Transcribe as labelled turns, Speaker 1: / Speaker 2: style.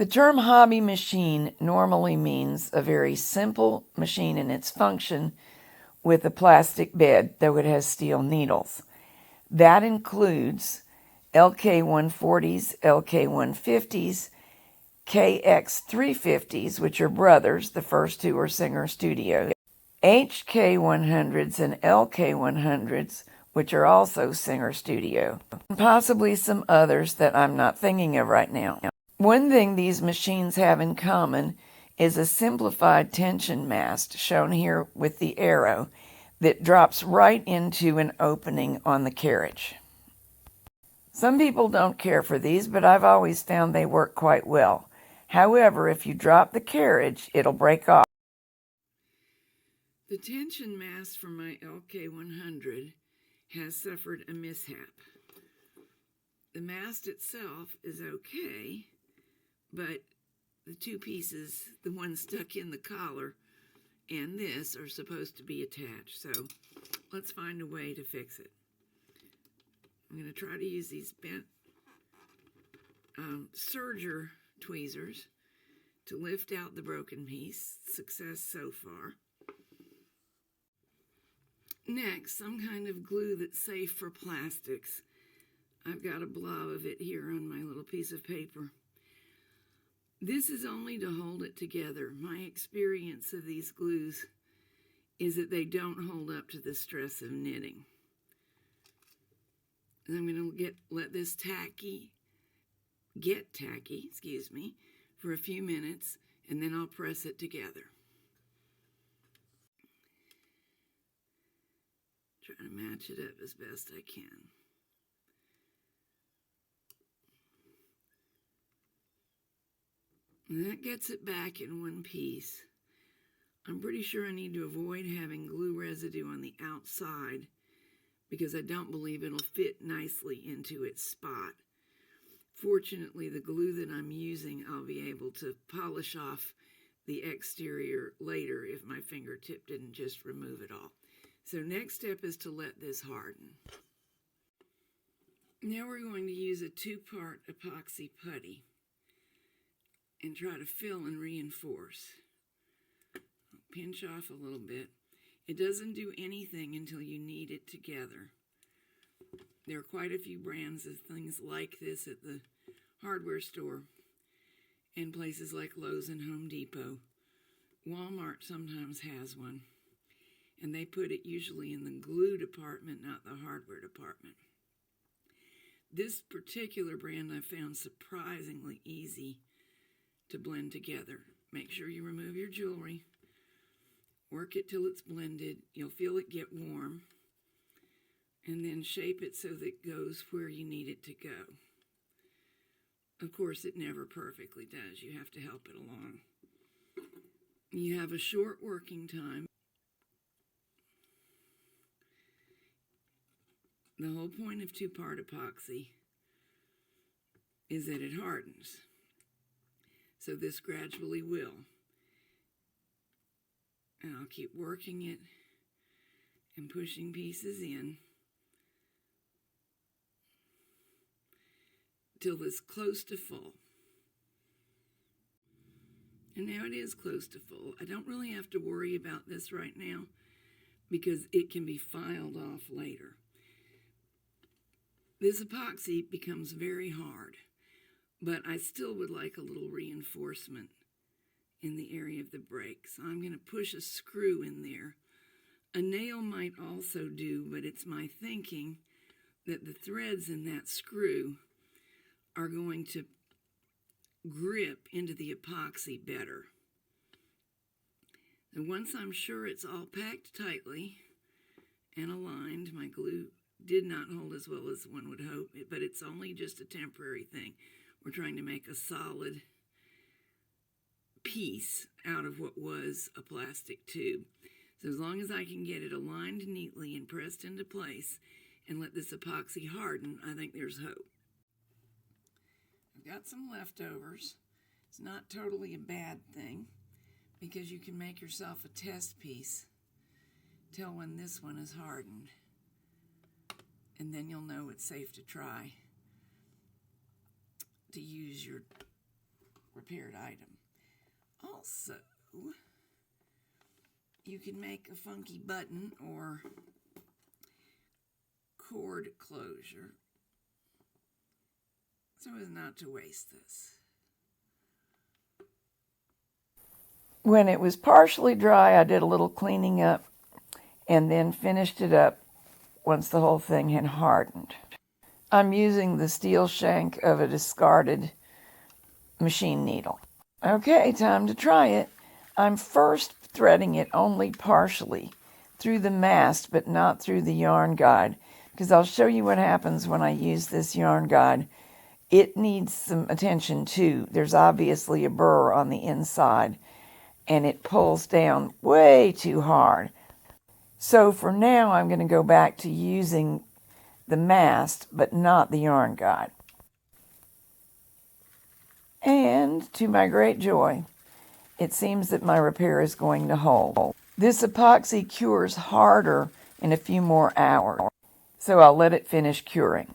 Speaker 1: The term hobby machine normally means a very simple machine in its function with a plastic bed, though it has steel needles. That includes LK140s, LK150s, KX350s, which are brothers. The first two are Singer Studio. HK100s and LK100s, which are also Singer Studio. And possibly some others that I'm not thinking of right now. One thing these machines have in common is a simplified tension mast, shown here with the arrow, that drops right into an opening on the carriage. Some people don't care for these, but I've always found they work quite well. However, if you drop the carriage, it'll break off. The tension mast for my LK100 has suffered a mishap. The mast itself is okay, but the two pieces, the one stuck in the collar and this, are supposed to be attached. So let's find a way to fix it. I'm going to try to use these bent serger tweezers to lift out the broken piece. Success so far. Next, some kind of glue that's safe for plastics. I've got a blob of it here on my little piece of paper. This is only to hold it together. My experience of these glues is that they don't hold up to the stress of knitting. And I'm going to let this get tacky, for a few minutes, and then I'll press it together. Try to match it up as best I can. And that gets it back in one piece. I'm pretty sure I need to avoid having glue residue on the outside because I don't believe it'll fit nicely into its spot. Fortunately, the glue that I'm using, I'll be able to polish off the exterior later if my fingertip didn't just remove it all. So next step is to let this harden. Now we're going to use a 2-part epoxy putty and try to fill and reinforce. I'll pinch off a little bit. It doesn't do anything until you knead it together. There are quite a few brands of things like this at the hardware store and places like Lowe's and Home Depot. Walmart sometimes has one, and they put it usually in the glue department, not the hardware department. This particular brand I found surprisingly easy to blend together. Make sure you remove your jewelry. Work it till it's blended. You'll feel it get warm. And then shape it so that it goes where you need it to go. Of course, it never perfectly does. You have to help it along. You have a short working time. The whole point of 2-part epoxy is that it hardens. So this gradually will. And I'll keep working it and pushing pieces in till it's close to full. And now it is close to full. I don't really have to worry about this right now because it can be filed off later. This epoxy becomes very hard, but I still would like a little reinforcement in the area of the break. So I'm going to push a screw in there. A nail might also do, but it's my thinking that the threads in that screw are going to grip into the epoxy better. And once I'm sure it's all packed tightly and aligned, my glue did not hold as well as one would hope, but it's only just a temporary thing. We're trying to make a solid piece out of what was a plastic tube. So as long as I can get it aligned neatly and pressed into place and let this epoxy harden, I think there's hope. I've got some leftovers. It's not totally a bad thing because you can make yourself a test piece. Tell when this one is hardened. And then you'll know it's safe to try to use your repair repaired item. Also, you can make a funky button or cord closure so as not to waste this. When it was partially dry, I did a little cleaning up and then finished it up once the whole thing had hardened. I'm using the steel shank of a discarded machine needle. Okay, time to try it. I'm first threading it only partially through the mast, but not through the yarn guide, because I'll show you what happens when I use this yarn guide. It needs some attention too. There's obviously a burr on the inside, and it pulls down way too hard. So for now, I'm going to go back to using the mast, but not the yarn guide. And to my great joy, it seems that my repair is going to hold. This epoxy cures harder in a few more hours, so I'll let it finish curing.